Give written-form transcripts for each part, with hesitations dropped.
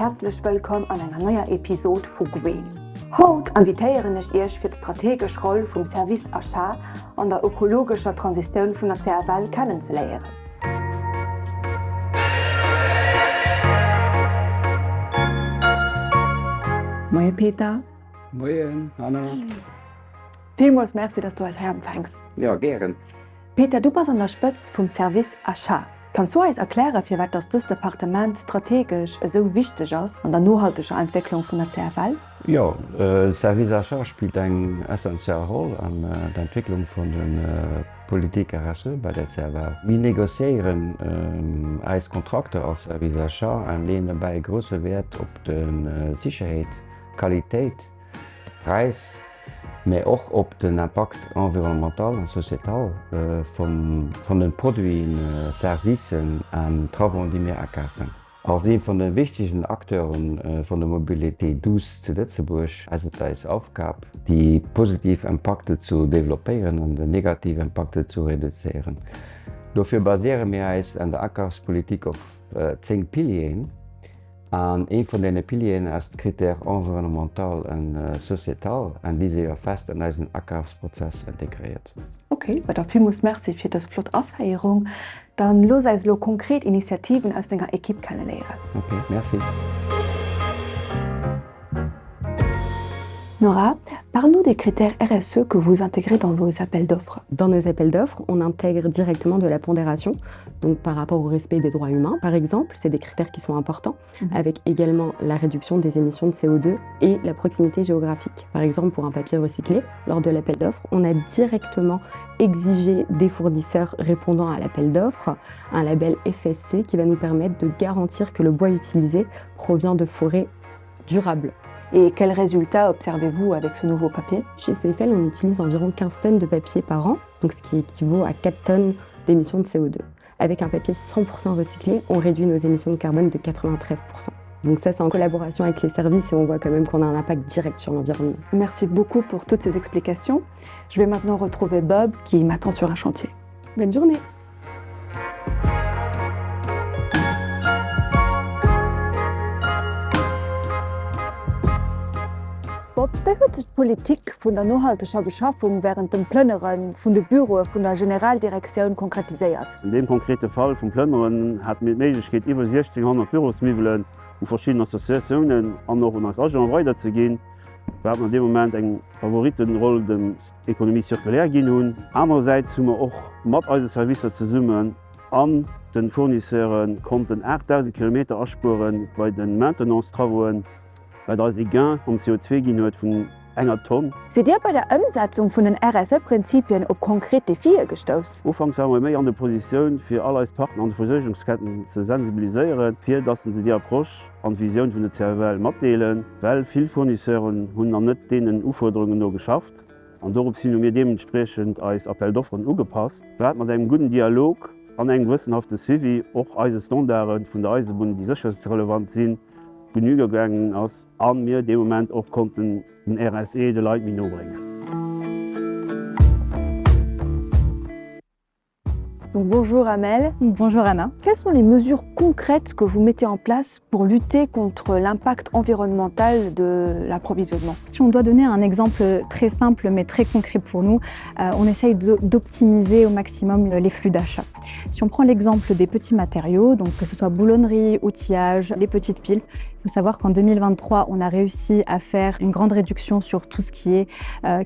herzlich willkommen an einer neuen Episode von Green. Heute invitieren ich euch für die strategische Rolle vom Service Achat an der ökologischen Transition von der CRL kennenzulernen. Moin Peter. Moin, Anna. Vielmals merci, dass du als Herr empfängst. Ja, gern. Peter, du bist an der Spitze vom Service Achat. Kannst du uns erklären, für was das Departement strategisch so wichtig ist an der nachhaltigen Entwicklung von der CRL? Ja, Service Achat spielt eine essentielle Rolle an der Entwicklung von den Politikinteressen bei der CRL. Wir negozieren als Kontrakte als Service Achat und legen dabei großen Wert auf die Sicherheit, Qualität, Preis, aber auch auf den Impact environnemental und sozial von den Produkten, Servicen und Travaux, die wir erkaufen. Als ein von den wichtigen Akteuren von der Mobilität zu Lützeburg ist es Aufgabe, die positiven Impakte zu developieren und die negativen Impakte zu reduzieren. Dafür basieren wir uns an der Ackerspolitik auf 10 Pilieren. Und ein von diesen Pilieren ist das Kriterium environnemental und sozial, und diese sind fest in unseren Ackersprozess integriert. Okay, aber vielmals merci für das flott Aufhörung. Dann los uns konkret Initiativen aus deiner Equipe kennenlernen. Okay, merci. Nora, parle-nous des critères RSE que vous intégrez dans vos appels d'offres. Dans nos appels d'offres, on intègre directement de la pondération, donc par rapport au respect des droits humains, par exemple, c'est des critères qui sont importants, avec également la réduction des émissions de CO2 et la proximité géographique. Par exemple, pour un papier recyclé, lors de l'appel d'offres, on a directement exigé des fournisseurs répondant à l'appel d'offres un label FSC qui va nous permettre de garantir que le bois utilisé provient de forêts durables. Et quels résultats observez-vous avec ce nouveau papier? Chez CFL, on utilise environ 15 tonnes de papier par an, donc ce qui équivaut à 4 tonnes d'émissions de CO2. Avec un papier 100% recyclé, on réduit nos émissions de carbone de 93%. Donc ça, c'est en collaboration avec les services et on voit quand même qu'on a un impact direct sur l'environnement. Merci beaucoup pour toutes ces explications. Je vais maintenant retrouver Bob qui m'attend sur un chantier. Bonne journée! Bob, da hat sich die Politik von der nachhaltigen Beschaffung während dem Plönneren von der Büro von der Generaldirektion konkretisiert. In dem konkreten Fall vom Plönneren hat mit Möglichkeit über 1600 Bürosmitteln und verschiedene Assoziationen an noch als Agent weiterzugehen. Wir haben in dem Moment eine Favoritenrolle der Ökonomie zirkulär gehen. Andererseits haben wir auch mit unseren Services zusammen an den Fournisseuren konnten 8000 Kilometer absparen bei den Maintenance-Travaux, weil da ein Gain um CO2 gehen hat von 1 Tonne. Seid ihr bei der Umsetzung von den RSE-Prinzipien auf konkrete Ziele gestoßen? Anfangs waren wir mehr an der Position, für alle Partner an der Versorgungsketten zu sensibilisieren, für dass sie die Approche und Vision von der CRL mitteilen, weil viele Fournisseuren haben nicht den Anforderungen noch geschafft. Und darauf sind wir dementsprechend als Appell d'offres angepasst. Wir hatten mit einem guten Dialog an einem gewissenhaften Civi auch unsere Standards von der Eisenbahn, die sicherheitsrelevant sind, genügend gegangen ist, an wir in dem Moment auch konnten den RSE den Leuten mitbringen. Donc, bonjour Amel. Bonjour Anna. Quelles sont les mesures concrètes que vous mettez en place pour lutter contre l'impact environnemental de l'approvisionnement? Si on doit donner un exemple très simple mais très concret pour nous, on essaye d'optimiser au maximum les flux d'achat. Si on prend l'exemple des petits matériaux, donc que ce soit boulonnerie, outillage, les petites piles, il faut savoir qu'en 2023, on a réussi à faire une grande réduction sur tout ce qui est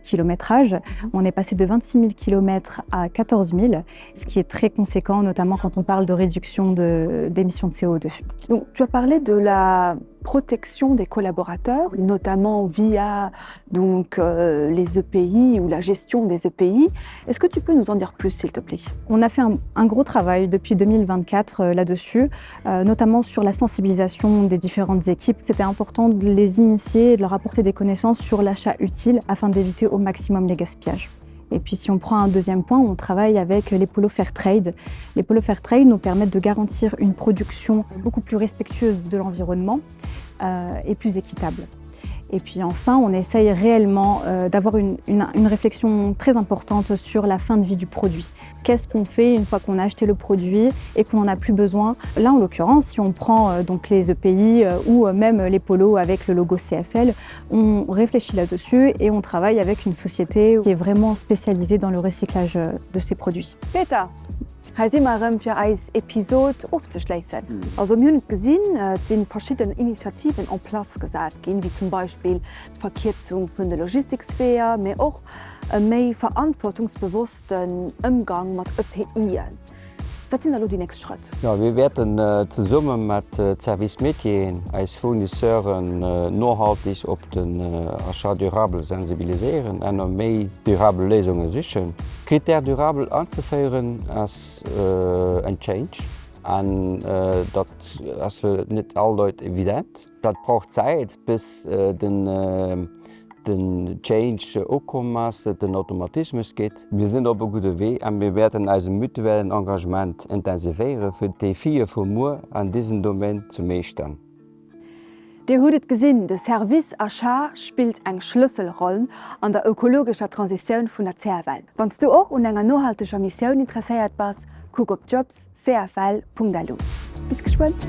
kilométrage. On est passé de 26 000 km à 14 000, ce qui est très conséquent, notamment quand on parle de réduction d'émissions de CO2. Donc, tu as parlé de la protection des collaborateurs, notamment via les EPI ou la gestion des EPI. Est-ce que tu peux nous en dire plus, s'il te plaît? On a fait un gros travail depuis 2024 là-dessus, notamment sur la sensibilisation des différentes équipes. C'était important de les initier et de leur apporter des connaissances sur l'achat utile afin d'éviter au maximum les gaspillages. Et puis si on prend un deuxième point, on travaille avec les polos Fairtrade. Les polos Fairtrade nous permettent de garantir une production beaucoup plus respectueuse de l'environnement et plus équitable. Et puis enfin, on essaye réellement d'avoir une réflexion très importante sur la fin de vie du produit. Qu'est-ce qu'on fait une fois qu'on a acheté le produit et qu'on n'en a plus besoin? Là, en l'occurrence, si on prend donc les EPI ou même les polos avec le logo CFL, on réfléchit là-dessus et on travaille avec une société qui est vraiment spécialisée dans le recyclage de ces produits. Peter, ha si marëm fir eis Episode aufzuschleichen. Also mir net gesinn sinn verschieden Initiativen an Plas gesat gin, wie zum Beispiel Verkehrzung vun der Logistiksphäre, méi och méi verantwortungsbewussten Umgang mat EPIen. Was sind da die nächsten Schritte? Ja, wir werden zusammen mit Service Métier als Fournisseuren nachhaltig auf den Achat durable sensibilisieren und mehr durable Lösungen sichern. Kriterien durable anzuführen als ein Change. Und das ist für nicht alle Leute evident. Das braucht Zeit, bis den Change ankommt, den Automatismus geht. Wir sind auf einem guten Weg und wir werden unser mutuelles Engagement intensivieren, für die 4 von mir an diesem Domain zu meistern. Dir huet gesinn, de Service Achat spielt eng Schlüsselrolle an der ökologischer Transition vun der CFL. Wannst du auch an enger nachhaltiger Mission interessiert warst, guck op Jobs cfl.lu. Bis gespannt!